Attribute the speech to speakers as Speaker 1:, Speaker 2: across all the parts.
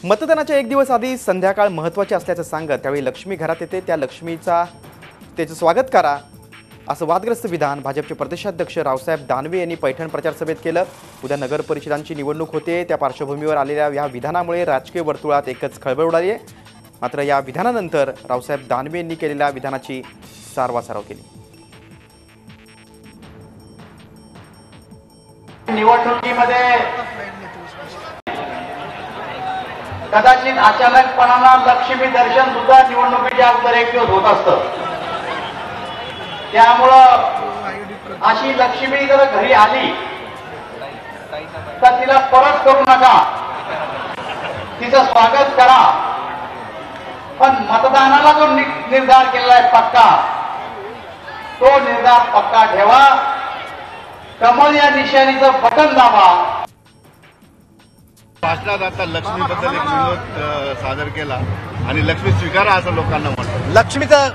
Speaker 1: मतदानाच्या एक दिवस आधी संध्याकाळ महत्त्वाची असल्याचं सांगत त्यावेळी लक्ष्मी घरात येते, त्या लक्ष्मीचा त्याचं स्वागत करा असं वादग्रस्त विधान भाजपचे प्रदेशाध्यक्ष रावसाहेब दानवे यांनी पैठण प्रचार सभेत केलं। उद्या नगर परिषदांची निवडणूक होते, त्या पार्श्वभूमीवर आलेल्या या विधानामुळे राजकीय वर्तुळात एकच खळबळ उडाली आहे। मात्र या विधानानंतर रावसाहेब दानवे यांनी केलेल्या विधानाची सारवासारव केली।
Speaker 2: निवडणुकीमध्ये कदाचित अचानकपणानं लक्ष्मी दर्शन सुद्धा निवडणुकीच्या अगोदर एक दिवस होत असतं। त्यामुळं अशी लक्ष्मी जर घरी आली तर तिला परत करू नका, तिचं स्वागत करा। पण मतदानाला जो निर्धार केलाय पक्का, तो निर्धार पक्का ठेवा। कमळ या निशाणीचं बटन दाबा।
Speaker 3: भाषणात आता लक्ष्मीबद्दल एक विनोद सादर केला आणि लक्ष्मी स्वीकारा असं लोकांना म्हटलं।
Speaker 4: लक्ष्मीचं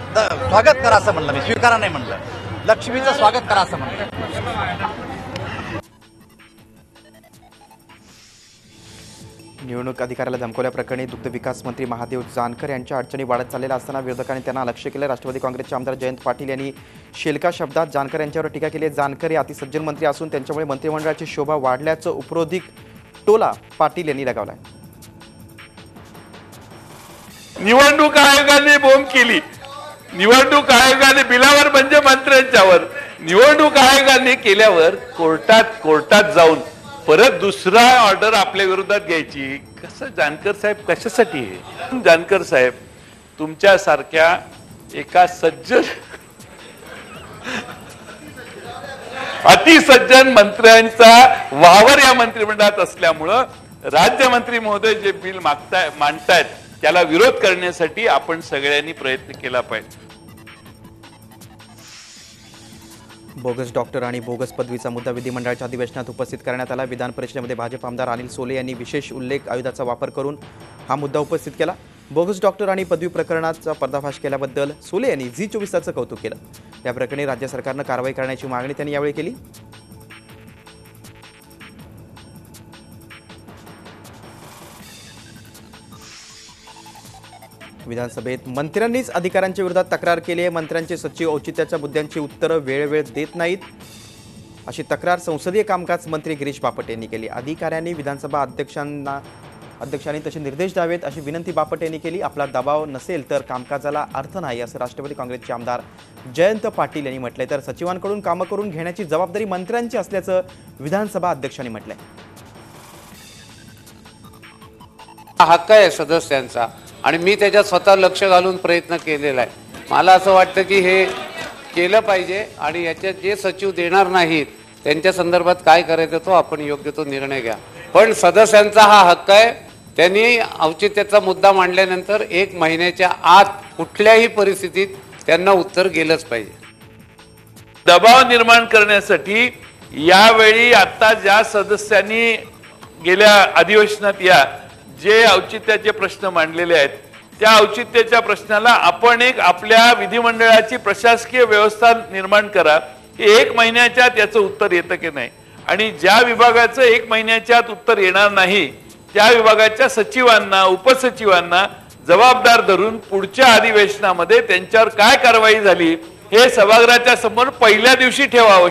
Speaker 4: स्वागत करा असं म्हणलं, मी स्वीकारा नाही म्हणलं, लक्ष्मीचं स्वागत करा असं म्हणलं।
Speaker 1: निवडणूक अधिकाऱ्याला धमकवल्याप्रकरणी दुग्ध विकास मंत्री महादेव जानकर यांच्या अडचणी वाढत चाललेल्या असताना विरोधकांनी त्यांना लक्ष्य केलं। राष्ट्रवादी काँग्रेसचे आमदार जयंत पाटील यांनी शेलका शब्दात जानकर यांच्यावर टीका केली। जानकर हे अतिसज्जन मंत्री असून त्यांच्यामुळे मंत्रिमंडळाची शोभा वाढल्याचं उपरोधिक टोला पाटील यांनी लगावलाय।
Speaker 5: निवडणूक आयोगाने बोंब केली, निवडणूक आयोगाने बिलावर म्हणजे मंत्र्यांच्यावर, निवडणूक आयोगाने केल्यावर कोर्टात जाऊन परत दुसरा ऑर्डर आपल्या विरोधात घ्यायची। कसं जानकर साहेब कशासाठी आहे? जानकर साहेब तुमच्यासारख्या एका सज्जन अतिसज्जन मंत्र्यांचा वावर या मंत्रिमंडळात असल्यामुळं राज्यमंत्री महोदय जे बिल मांडतायत त्याला विरोध करण्यासाठी आपण सगळ्यांनी प्रयत्न केला पाहिजे।
Speaker 1: बोगस डॉक्टर आणि बोगस पदवीचा मुद्दा विधिमंडळाच्या अधिवेशनात उपस्थित करण्यात आला। विधान परिषदेमध्ये भाजप आमदार अनिल सोले यांनी विशेष उल्लेख आयुधाचा वापर करून हा मुद्दा उपस्थित केला। बोगस डॉक्टर आणि पदवी प्रकरणाचा पर्दाफाश केल्याबद्दल सोले यांनी झी24चं कौतुक केलं। या प्रकरणी राज्य सरकारनं कारवाई करण्याची मागणी त्यांनी यावेळी केली। विधानसभेत मंत्र्यांनीच अधिकाऱ्यांच्या विरोधात तक्रार केली आहे। मंत्र्यांचे सचिव औचित्याच्या मुद्द्यांची उत्तरं वेळोवेळ देत नाहीत अशी तक्रार संसदीय कामकाज मंत्री गिरीश बापट यांनी केली। अधिकाऱ्यांनी विधानसभा अध्यक्षांनी तसे निर्देश द्यावेत अशी विनंती बापट यांनी केली। आपला दबाव नसेल तर कामकाजाला अर्थ नाही असं राष्ट्रवादी काँग्रेसचे आमदार जयंत पाटील यांनी म्हटलंय। तर सचिवांकडून कामं करून घेण्याची जबाबदारी मंत्र्यांची असल्याचं विधानसभा अध्यक्षांनी म्हटलंय।
Speaker 6: हक्क आहे सदस्यांचा आणि मी त्याच्यात स्वतः लक्ष घालून प्रयत्न केलेला आहे। मला असं वाटतं की हे केलं पाहिजे आणि याच्यात जे सचिव देणार नाहीत त्यांच्या संदर्भात काय करायचं तो आपण योग्य तो निर्णय घ्या। पण सदस्यांचा हा हक्क आहे, त्यांनी औचित्याचा मुद्दा मांडल्यानंतर 1 महिन्याच्या आत कुठल्याही परिस्थितीत त्यांना उत्तर गेलंच पाहिजे।
Speaker 5: दबाव निर्माण करण्यासाठी यावेळी आता ज्या सदस्यांनी गेल्या अधिवेशनात जे औचित्याचे प्रश्न मांडलेले आहेत त्या औचित्याच्या प्रश्नाला आपण एक आपल्या विधिमंडळाची प्रशासकीय व्यवस्था निर्माण करा की 1 महिन्याच्या आत याचं उत्तर येतं की नाही, आणि ज्या विभागाचं 1 महिन्याच्या आत उत्तर येणार नाही त्या विभागाच्या सचिवांना उपसचिवांना जबाबदार धरून पुढच्या अधिवेशनामध्ये त्यांच्यावर काय कारवाई झाली हे सभागृहाच्या समोर पहिल्या दिवशी ठेवावं।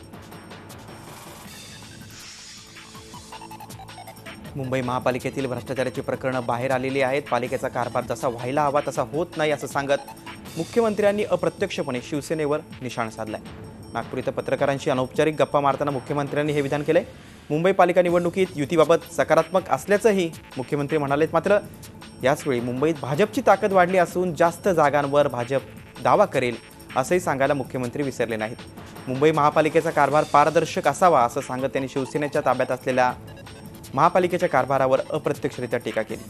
Speaker 1: मुंबई महापालिकेतील भ्रष्टाचाराची प्रकरणं बाहेर आलेली आहेत। पालिकेचा कारभार जसा व्हायला हवा तसा होत नाही असं सांगत मुख्यमंत्र्यांनी अप्रत्यक्षपणे शिवसेनेवर निशाण साधलाय। नागपूर इथं पत्रकारांशी अनौपचारिक गप्पा मारताना मुख्यमंत्र्यांनी हे विधान केलंय। मुंबई पालिका निवडणुकीत युतीबाबत सकारात्मक असल्याचंही मुख्यमंत्री म्हणालेत। मात्र याचवेळी मुंबईत भाजपची ताकद वाढली असून जास्त जागांवर भाजप दावा करेल असंही सांगायला मुख्यमंत्री विसरले नाहीत। मुंबई महापालिकेचा कारभार पारदर्शक असावा असं सांगत त्यांनी शिवसेनेच्या ताब्यात असलेल्या महापालिकेच्या कारभारावर अप्रत्यक्षरित्या टीका केली।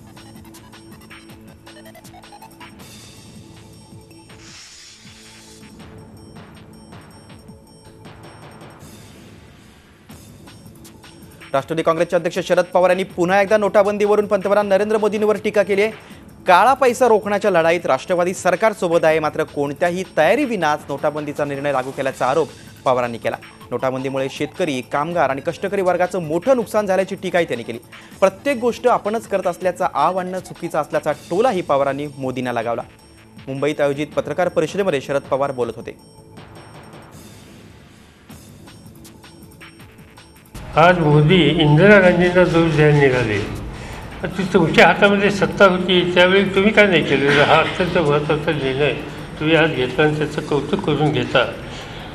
Speaker 1: राष्ट्रवादी काँग्रेसचे अध्यक्ष शरद पवार यांनी पुन्हा एकदा नोटाबंदीवरून पंतप्रधान नरेंद्र मोदींवर टीका केली आहे। काळा पैसा रोखण्याच्या लढाईत राष्ट्रवादी सरकारसोबत आहे, मात्र कोणत्याही तयारीविनाच नोटाबंदीचा निर्णय लागू केल्याचा आरोप पवारांनी केला. नोटाबंदीमुळे शेतकरी, कामगार आणि कष्टकरी वर्गाचं मोठं नुकसान झाल्याची टीकाही त्यांनी केली. प्रत्येक गोष्ट आपणच करत असल्याचा आव आणणं चुकीचं असल्याचा टोलाही पवारांनी मोदींना लगावला. मुंबईत आयोजित पत्रकार परिषदेमध्ये शरद पवार बोलत होते.
Speaker 7: आज मोदी इंदिरा गांधींना दोष द्यायला निघाले. ती तुमच्या हातामध्ये सत्ता होती, त्यावेळी तुम्ही काय नाही केलेलं? हा अत्यंत महत्त्वाचा निर्णय तुम्ही आज घेतला आणि त्याचं कौतुक करून घेता.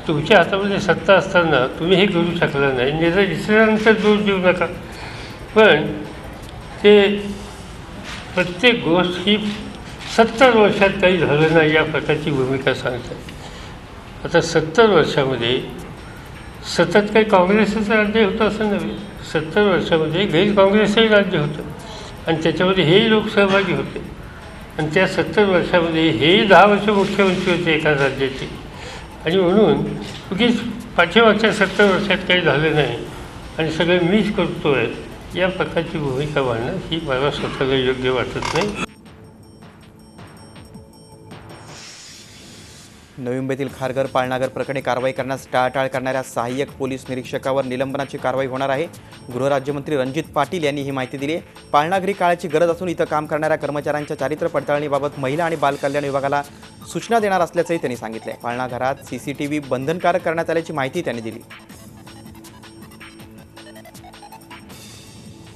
Speaker 7: तुमच्या हातामध्ये सत्ता असताना तुम्ही हे करू शकला नाही. इतरांचा दोष देऊ नका, पण ते प्रत्येक गोष्ट ही 70 वर्षात काही झालं नाही या प्रकारची भूमिका सांगतात. आता 70 वर्षामध्ये सतत काही काँग्रेसचं राज्य होतं असं नव्हे. 70 वर्षामध्ये गैर काँग्रेसही राज्य होतं आणि त्याच्यामध्ये हेही लोक सहभागी होते. आणि त्या 70 वर्षामध्ये हेही 10 वर्ष मुख्यमंत्री होते एका राज्याचे. आणि म्हणून उगीच पाठीमागच्या 70 वर्षात काही झालं नाही आणि सगळं मीच करतो आहे या प्रकारची भूमिका मांडणं ही मला स्वतःला योग्य वाटत नाही.
Speaker 1: नवी मुंबईतील खारघर पाळणाघर प्रकरणी कारवाई करण्यास टाळाटाळ करणाऱ्या सहाय्यक पोलीस निरीक्षकावर निलंबनाची कारवाई होणार आहे. गृहराज्यमंत्री रणजित पाटील यांनी ही माहिती दिली आहे. पाळणाघरी काळाची गरज असून इथं काम करणाऱ्या कर्मचाऱ्यांच्या चारित्र्य पडताळणीबाबत महिला आणि बालकल्याण विभागाला सूचना देणार असल्याचंही त्यांनी सांगितलं. पाळणाघरात CCTV बंधनकारक करण्यात आल्याची माहिती त्यांनी दिली.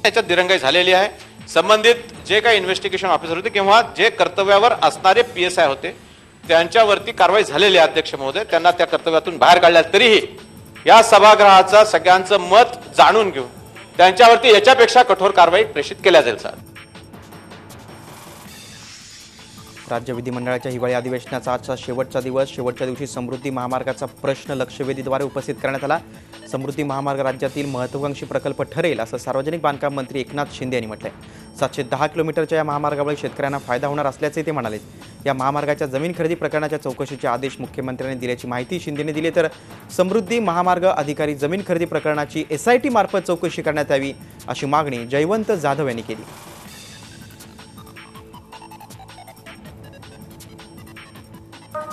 Speaker 8: याच्यात दिरंगाई झालेली आहे. संबंधित जे काही इन्व्हेस्टिगेशन ऑफिसर होते किंवा जे कर्तव्यावर असणारे PSI होते त्यांच्यावरती कारवाई झालेली आहे. अध्यक्ष महोदय, त्यांना त्या कर्तव्यातून बाहेर काढल्या तरीही या सभागृहाचा सगळ्यांचं मत जाणून घेऊन त्यांच्यावरती याच्यापेक्षा कठोर कारवाई प्रेषित केल्या जाईल. सर,
Speaker 1: राज्य विधिमंडळाच्या हिवाळी अधिवेशनाचा आजचा शेवटचा दिवस. शेवटच्या दिवशी समृद्धी महामार्गाचा प्रश्न लक्षवेधीद्वारे उपस्थित करण्यात आला. समृद्धी महामार्ग राज्यातील महत्त्वाकांक्षी प्रकल्प ठरेल असं सार्वजनिक बांधकाम मंत्री एकनाथ शिंदे यांनी म्हटलंय. 710 किलोमीटरच्या या महामार्गामुळे शेतकऱ्यांना फायदा होणार असल्याचे ते म्हणाले. या महामार्गाच्या जमीन खरेदी प्रकरणाच्या चौकशीचे आदेश मुख्यमंत्र्यांनी दिल्याची माहिती शिंदेने दिली. तर समृद्धी महामार्ग अधिकारी जमीन खरेदी प्रकरणाची SIT मार्फत चौकशी करण्यात यावी अशी मागणी जयवंत जाधव यांनी केली.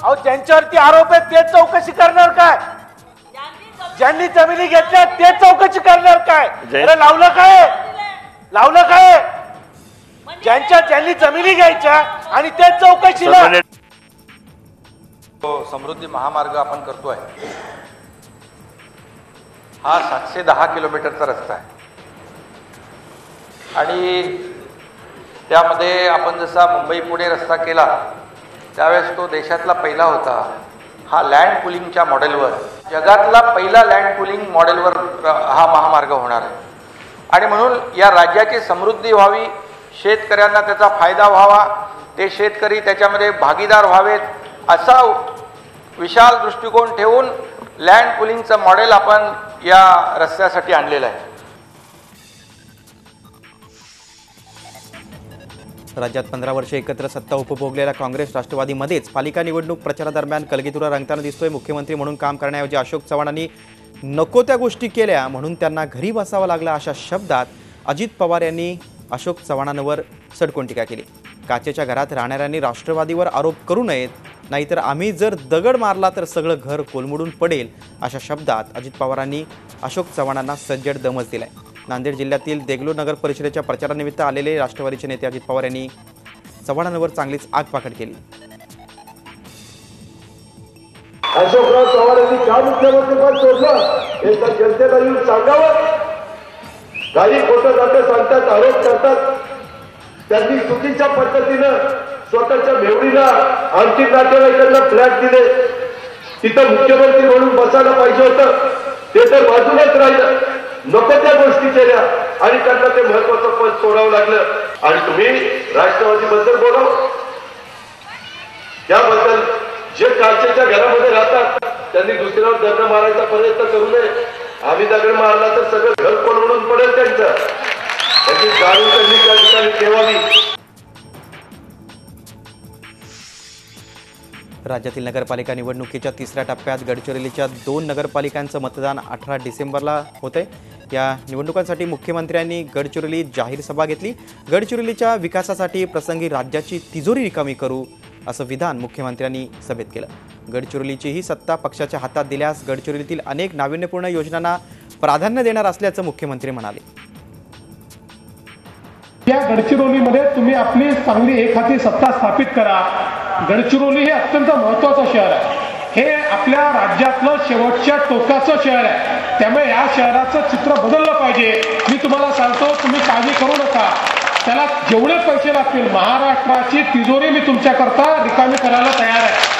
Speaker 2: अहो, ज्यांच्यावरती आरोप आहेत तेच चौकशी करणार काय? ज्यांनी जमिनी घेतल्या तेच चौकशी करणार काय? अरे लावलं काय? ज्यांनी जमिनी घ्यायच्या आणि तेच चौकशीला.
Speaker 9: समृद्धी महामार्ग आपण करतोय हा 710 किलोमीटरचा रस्ता आहे आणि त्यामध्ये आपण जसा मुंबई पुणे रस्ता केला त्यावेळेस तो देशातला पहिला होता. हा लँड पुलिंगच्या मॉडेलवर, जगातला पहिला लँड पुलिंग मॉडेलवर हा महामार्ग होणार आहे. आणि म्हणून या राज्याची समृद्धी व्हावी, शेतकऱ्यांना त्याचा फायदा व्हावा, ते शेतकरी त्याच्यामध्ये भागीदार व्हावेत असा विशाल दृष्टिकोन ठेवून लँड पुलिंगचं मॉडेल आपण या रस्त्यासाठी आणलेलं आहे.
Speaker 1: राज्यात 15 वर्षे एकत्र सत्ता उपभोगलेल्या काँग्रेस राष्ट्रवादीमध्येच पालिका निवडणूक प्रचारादरम्यान कलगीतुरा रंगताना दिसतोय. मुख्यमंत्री म्हणून काम करण्याऐवजी अशोक चव्हाणांनी नको त्या गोष्टी केल्या म्हणून त्यांना घरी बसावं लागलं अशा शब्दात अजित पवार यांनी अशोक चव्हाणांवर सडकून टीका केली. काचेच्या घरात राहणाऱ्यांनी राष्ट्रवादीवर आरोप करू नयेत, नाहीतर आम्ही जर दगड मारला तर सगळं घर कोलमडून पडेल अशा शब्दात अजित पवारांनी अशोक चव्हाणांना सज्जड दमच दिलाय. नांदेड जिल्ह्यातील देगलूर नगर परिषदेच्या प्रचारानिमित्त आलेले राष्ट्रवादीचे नेते अजित पवार यांनी चव्हाणांवर चांगलीच आगपाखड केली.
Speaker 2: अशोकराव चव्हाणांनी का मुख्यमंत्री पद सोडलं हे तर जनतेला येऊन सांगावं. काही खोटं जातं सांगतात, आरोप करतात. त्यांनी चुकीच्या पद्धतीनं स्वतःच्या मेवणीला आणखी नातेवाईकांना फ्लॅट दिले. तिथं मुख्यमंत्री म्हणून बसायला पाहिजे होतं, ते तर बाजूलाच राहिलं. नको त्या गोष्टी केल्या आणि त्यांना ते महत्वाचं पद सोडावं लागलं. आणि तुम्ही राष्ट्रवादीबद्दल बोलावं, त्याबद्दल जे काचेच्या घरामध्ये राहतात त्यांनी दुसऱ्यावर दगड मारायचा प्रयत्न करू नये. आम्ही दगड मारला तर सगळं घर कोलमडून पडेल त्यांचं. त्याची जाणीव त्यांनी त्या ठिकाणी ठेवावी.
Speaker 1: राज्यातील नगरपालिका निवडणुकीच्या तिसऱ्या टप्प्यात गडचिरोलीच्या 2 नगरपालिकांचं मतदान 18 डिसेंबरला होतंय. या निवडणुकांसाठी मुख्यमंत्र्यांनी गडचिरोलीत जाहीर सभा घेतली. गडचिरोलीच्या विकासासाठी प्रसंगी राज्याची तिजोरी रिकामी करू असं विधान मुख्यमंत्र्यांनी सभेत केलं. गडचिरोलीचीही सत्ता पक्षाच्या हातात दिल्यास गडचिरोलीतील अनेक नाविन्यपूर्ण योजनांना प्राधान्य देणार असल्याचं मुख्यमंत्री म्हणाले.
Speaker 10: या गडचिरोलीमध्ये तुम्ही आपली चांगली एखादी सत्ता स्थापित करा. गडचिरोली हे अत्यंत महत्त्वाचं शहर आहे. हे आपल्या राज्यातलं शेवटच्या टोकाचं शहर आहे. त्यामुळे या शहराचं चित्र बदललं पाहिजे. मी तुम्हाला सांगतो, तुम्ही काळजी करू नका. त्याला जेवढे पैसे लागतील महाराष्ट्राची तिजोरी मी तुमच्याकरता रिकामी करायला तयार आहे.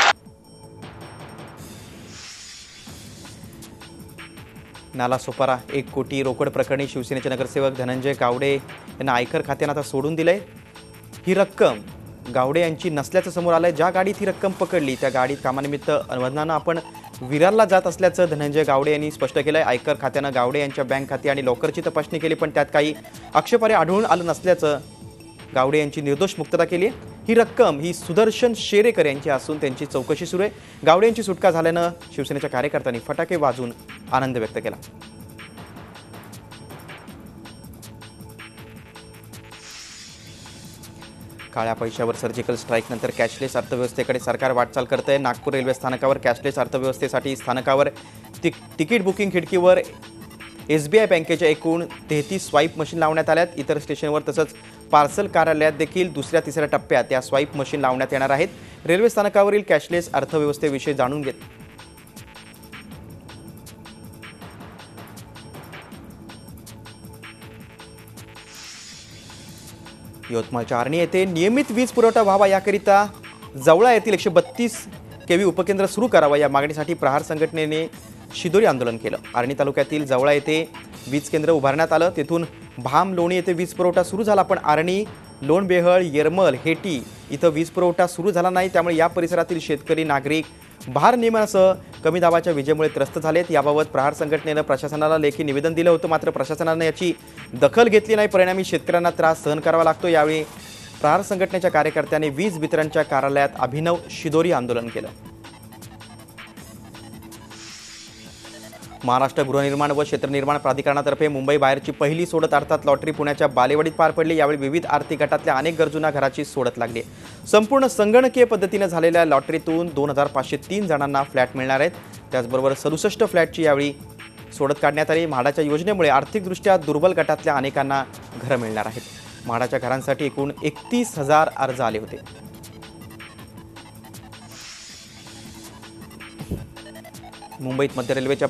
Speaker 1: नालासोपारा 1 कोटी रोकड प्रकरणी शिवसेनेचे नगरसेवक धनंजय गावडे यांना आयकर खात्यानं आता सोडून दिलंय. ही रक्कम गावडे यांची नसल्याचं समोर आलंय. ज्या गाडीत ही रक्कम पकडली त्या गाडीत कामानिमित्त अनवधनानं आपण विरारला जात असल्याचं धनंजय गावडे यांनी स्पष्ट केलंय. आयकर खात्यानं गावडे यांच्या बँक खाती आणि लॉकरची तपासणी केली, पण त्यात काही आक्षेपार्ह आढळून आलं नसल्याचं गावडे यांची निर्दोष मुक्तता केली आहे. ही रक्कम ही सुदर्शन शेरेकर यांची असून त्यांची चौकशी सुरू आहे. गावडे यांची सुटका झाल्यानं शिवसेनेच्या कार्यकर्त्यांनी फटाके वाजवून आनंद व्यक्त केला. काळ्या पैशावर सर्जिकल स्ट्राईक नंतर कॅशलेस अर्थव्यवस्थेकडे सरकार वाटचाल करतंय. नागपूर रेल्वे स्थानकावर कॅशलेस अर्थव्यवस्थेसाठी स्थानकावर तिकीट बुकिंग खिडकीवर SBI बँकेच्या एकूण 33 स्वाईप मशीन लावण्यात आल्यात. इतर स्टेशनवर तसंच पार्सल कार्यालयात देखील दुसऱ्या तिसऱ्या टप्प्यात या स्वाईप मशीन लावण्यात येणार आहेत. रेल्वे स्थानकावरील कॅशलेस अर्थव्यवस्थेविषयी जाणून घेत यवतमाळच्या आर्णी येथे नियमित वीज पुरवठा व्हावा याकरिता जवळा येथील 132 kV उपकेंद्र सुरू करावं या मागणीसाठी प्रहार संघटनेने शिदोरी आंदोलन केलं. आर्णी तालुक्यातील जवळा येथे वीज केंद्र उभारण्यात आलं. तेथून भाम लोणी येथे वीज पुरवठा सुरू झाला, पण आर्णी, लोणबेहळ, येरमल, हेटी इथं वीज पुरवठा सुरू झाला नाही. त्यामुळे या परिसरातील शेतकरी, नागरिक भारनियमनासह कमी दाबाच्या विजेमुळे त्रस्त झालेत. याबाबत प्रहार संघटनेनं प्रशासनाला लेखी निवेदन दिलं होतं, मात्र प्रशासनानं याची दखल घेतली नाही. परिणामी शेतकऱ्यांना त्रास सहन करावा लागतो. यावेळी प्रहार संघटनेच्या कार्यकर्त्यांनी वीज वितरणच्या कार्यालयात अभिनव शिदोरी आंदोलन केलं. महाराष्ट्र गृहनिर्माण व क्षेत्रनिर्माण प्राधिकरणातर्फे मुंबई बाहेरची पहिली सोडत अर्थात लॉटरी पुण्याच्या बालेवाडीत पार पडली. यावेळी विविध आर्थिक गटातल्या अनेक गरजूंना घराची सोडत लागली. संपूर्ण संगणकीय पद्धतीने झालेल्या लॉटरीतून 2503 जणांना फ्लॅट मिळणार आहेत. त्याचबरोबर 67 फ्लॅटची यावेळी सोडत काढण्यात आली. म्हाडाच्या योजनेमुळे आर्थिकदृष्ट्या दुर्बल गटातल्या अनेकांना घरं मिळणार आहेत. म्हाडाच्या घरांसाठी एकूण 31,000 अर्ज आले होते. मुंबईत मध्य रेल्वेच्या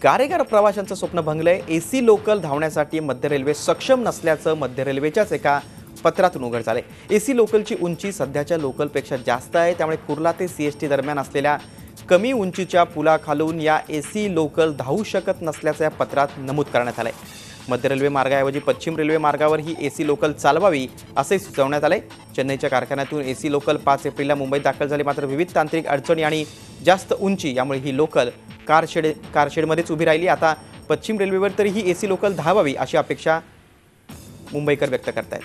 Speaker 1: गारेगार प्रवाशांचं स्वप्न भंगलंय. AC लोकल धावण्यासाठी मध्य रेल्वे सक्षम नसल्याचं मध्य रेल्वेच्याच एका पत्रातून उघड झालंय. AC लोकलची उंची सध्याच्या लोकलपेक्षा जास्त आहे. त्यामुळे कुर्ला ते CST दरम्यान असलेल्या कमी उंचीच्या पुलाखालून या AC लोकल धावू शकत नसल्याचं या पत्रात नमूद करण्यात आलंय. मध्य रेल्वे मार्गाऐवजी पश्चिम रेल्वे मार्गावर ही AC लोकल चालवावी असंही सुचवण्यात आलंय. चेन्नईच्या कारखान्यातून AC लोकल 5 एप्रिलला मुंबईत दाखल झाली, मात्र विविध तांत्रिक अडचणी आणि जास्त उंची यामुळे ही लोकल कारशेडमध्येच उभी राहिली. आता पश्चिम रेल्वेवर तरी ही AC लोकल धावावी अशी अपेक्षा मुंबईकर व्यक्त करतायत.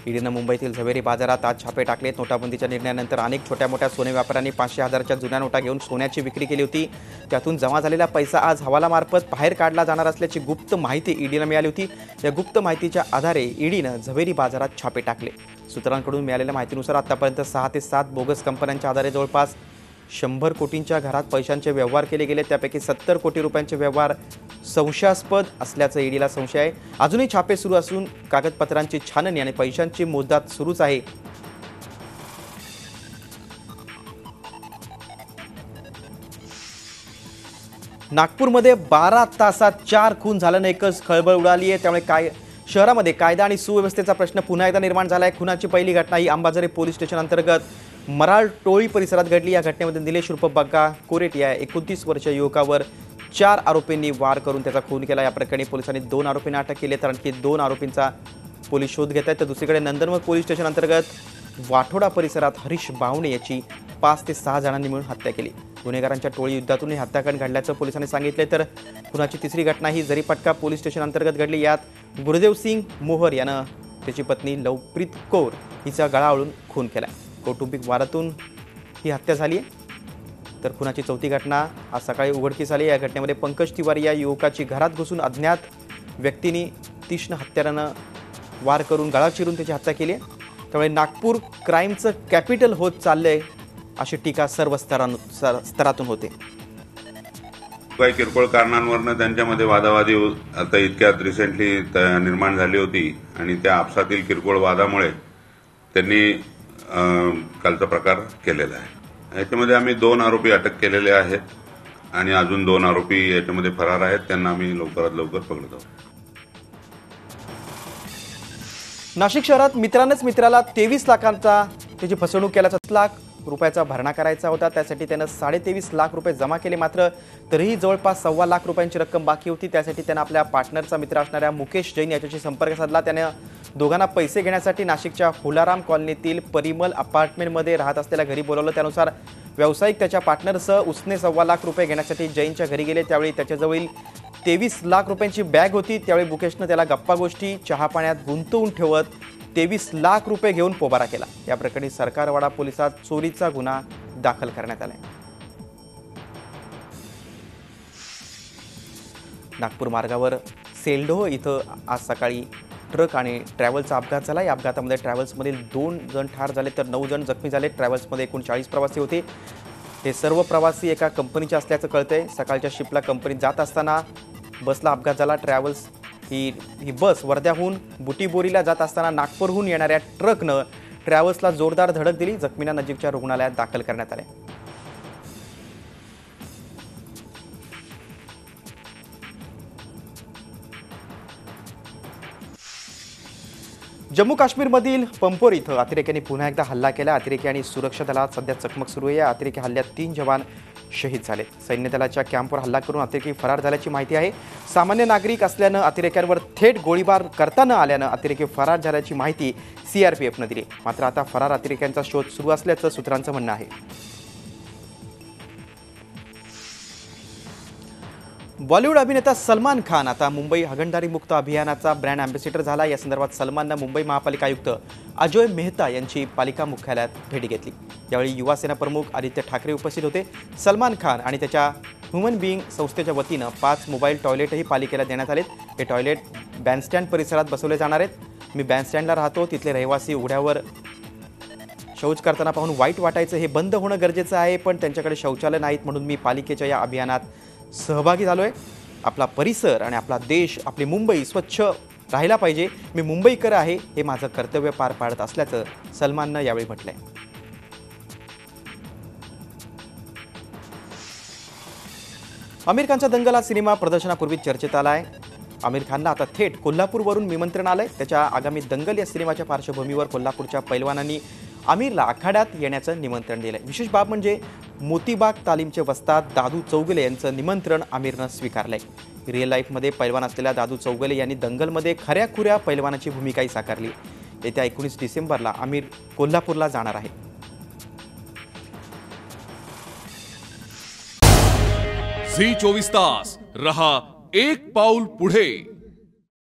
Speaker 1: ईडीनं मुंबईतील झवेरी बाजारात आज छापे टाकलेत. नोटाबंदीच्या निर्णयानंतर अनेक छोट्या मोठ्या सोने व्यापाऱ्यांनी 500,000च्या जुन्या नोटा घेऊन सोन्याची विक्री केली होती. त्यातून जमा झालेला पैसा आज हवालामार्फत बाहेर काढला जाणार असल्याची गुप्त माहिती ईडीनं मिळाली होती. या गुप्त माहितीच्या आधारे ईडीनं झवेरी बाजारात छापे टाकले. सूत्रांकडून मिळालेल्या माहितीनुसार आतापर्यंत 6 ते 7 बोगस कंपन्यांच्या आधारे जवळपास 100 कोटींच्या घरात पैशांचे व्यवहार केले गेले. त्यापैकी 70 कोटी रुपयांचे व्यवहार संशयास्पद असल्याचं ईडीला संशय आहे. अजूनही छापे सुरू असून कागदपत्रांची छाननी आणि पैशांची मोजदाद सुरूच आहे. नागपूरमध्ये 12 तासात 4 खून झाल्यानं एकच खळबळ उडाली आहे. त्यामुळे शहरामध्ये कायदा आणि सुव्यवस्थेचा प्रश्न पुन्हा एकदा निर्माण झाला आहे. खुनाची पहिली घटना ही अंबाझरी पोलीस स्टेशन अंतर्गत मराळ टोळी परिसरात घडली. या घटनेमध्ये निलेश उर्फ बग्गा कोरेट या 29 वर्षीय युवकावर 4 आरोपींनी वार करून त्याचा खून केला. या प्रकरणी पोलिसांनी 2 आरोपींना अटक केली, तर आणखी 2 आरोपींचा पोलीस शोध घेत आहेत. तर दुसरीकडे नंदनवन पोलीस स्टेशन अंतर्गत वाठोडा परिसरात हरीश बावणे याची 5 ते 6 जणांनी मिळून हत्या केली. गुन्हेगारांच्या टोळी युद्धातून ही हत्याकांड घडल्याचं पोलिसांनी सांगितले. तर खुनाची तिसरी घटना ही जरीपटका पोलीस स्टेशन अंतर्गत घडली. यात गुरुदेव सिंग मोहर यानं त्याची पत्नी लवप्रीत कौर हिचा गळा आवळून खून केला. कौटुंबिक वादातून ही हत्या झाली. तर खुनाची चौथी घटना आज सकाळी उघडकीस आली. या घटनेमध्ये पंकज तिवारी या युवकाची घरात घुसून अज्ञात व्यक्तीने तीक्ष्ण हत्यारानं वार करून गळा चिरून त्याची हत्या केली आहे. त्यामुळे नागपूर क्राईमचं कॅपिटल होत चाललंय अशी टीका सर्व स्तरातून होते.
Speaker 11: काही किरकोळ कारणांवरनं त्यांच्यामध्ये वादावादी आता इतक्यात रिसेंटली निर्माण झाली होती आणि त्या आपसातील किरकोळ वादामुळे त्यांनी कालचा प्रकार केलेला आहे. याच्यामध्ये आम्ही 2 आरोपी अटक केलेले आहेत आणि अजून 2 आरोपी याच्यामध्ये फरार आहेत. त्यांना आम्ही लवकरात लवकर पकडत आहोत.
Speaker 1: नाशिक शहरात मित्रानंच मित्राला 23 लाखांचा त्याची फसवणूक केल्याचा 7 लाख रुपयाचा भरणा करायचा होता. त्यासाठी त्यानं 23.5 लाख रुपये जमा केले. मात्र तरीही जवळपास 1.25 लाख रुपयांची रक्कम बाकी होती. त्यासाठी त्यानं आपल्या पार्टनरचा मित्र असणाऱ्या मुकेश जैन याच्याशी संपर्क साधला. त्यानं दोघांना पैसे घेण्यासाठी नाशिकच्या हुलाराम कॉलनीतील परिमल अपार्टमेंटमध्ये राहत असलेल्या घरी बोलावलं. त्यानुसार व्यावसायिक त्याच्या पार्टनरसह उसने 1.25 लाख रुपये घेण्यासाठी जैनच्या घरी गेले. त्यावेळी त्याच्याजवळ 23 लाख रुपयांची बॅग होती. त्यावेळी मुकेशनं त्याला गप्पा गोष्टी चहा पाण्यात गुंतवून ठेवत 23 लाख रुपये घेऊन पोबारा केला. या प्रकरणी सरकारवाडा पोलिसात चोरीचा गुन्हा दाखल करण्यात आलाय. नागपूर मार्गावर सेल्डोह इथं आज सकाळी ट्रक आणि ट्रॅव्हल्सचा अपघात झाला. या अपघातामध्ये ट्रॅव्हल्समधील 2 जण ठार झाले तर 9 जण जखमी झाले. ट्रॅव्हल्समध्ये एकूण 40 प्रवासी होते. हे सर्व प्रवासी एका कंपनीचे असल्याचं कळतंय. सकाळच्या शिफ्टला कंपनीत जात असताना बसला अपघात झाला. ट्रॅव्हल्स ही बस वर्ध्याहून बुटीबोरीला जात असताना नागपूरहून येणाऱ्या ट्रकनं ट्रॅव्हल्सला जोरदार धडक दिली. जखमींना नजीकच्या रुग्णालयात दाखल करण्यात आले. जम्मू काश्मीरमधील पंपोर इथं अतिरेक्यांनी पुन्हा एकदा हल्ला केला. अतिरेकी आणि सुरक्षा दलात सध्या चकमक सुरू आहे. या अतिरेकी हल्ल्यात 3 जवान शहीद झाले. सैन्य दलाच्या कॅम्पवर हल्ला करून अतिरेकी फरार झाल्याची माहिती आहे. सामान्य नागरिक असल्यानं अतिरेक्यांवर थेट गोळीबार करता न आल्यानं अतिरेकी फरार झाल्याची माहिती CRPFनं दिली. मात्र आता फरार अतिरेक्यांचा शोध सुरू असल्याचं सूत्रांचं म्हणणं आहे. बॉलिवूड अभिनेता सलमान खान आता मुंबई हागणदारी मुक्त अभियानाचा ब्रँड अँबॅसेडर झाला. या संदर्भात सलमाननं मुंबई महापालिका आयुक्त अजोय मेहता यांची पालिका मुख्यालयात भेट घेतली. यावेळी युवा सेना प्रमुख आदित्य ठाकरे उपस्थित होते. सलमान खान आणि त्याच्या ह्युमन बिईंग संस्थेच्या वतीनं 5 मोबाईल टॉयलेटही पालिकेला देण्यात आलेत. हे टॉयलेट बँडस्टँड परिसरात बसवले जाणार आहेत. मी बँडस्टँडला राहतो. तिथले रहिवासी उघड्यावर शौच करताना पाहून वाईट वाटायचं. हे बंद होणं गरजेचं आहे, पण त्यांच्याकडे शौचालय नाहीत म्हणून मी पालिकेच्या या अभियानात सहभागी झालोय. आपला परिसर आणि आपला देश, आपली मुंबई स्वच्छ राहायला पाहिजे. मी मुंबईकर आहे, हे माझं कर्तव्य पार पाडत असल्याचं सलमाननं यावेळी म्हटलंय. आमिर खानचा दंगल हा सिनेमा प्रदर्शनापूर्वी चर्चेत आलाय. आमिर खानला आता थेट कोल्हापूरवरून निमंत्रण आलंय. त्याच्या आगामी दंगल या सिनेमाच्या पार्श्वभूमीवर कोल्हापूरच्या पैलवानांनी आमिरला आखाड्यात येण्याचं निमंत्रण दिलंय. विशेष बाब म्हणजे मोतीबाग तालीमचे वस्ताद दादू चौगुले यांचं निमंत्रण आमिरनं स्वीकारलंय. रिअल लाईफमध्ये पैलवान असलेल्या दादू चौगुले यांनी दंगलमध्ये खऱ्याखुऱ्या पैलवानाची भूमिकाही साकारली. येत्या 19 डिसेंबरला आमिर कोल्हापूरला जाणार आहे.
Speaker 12: झी 24 तास रहा एक पाऊल पुढे.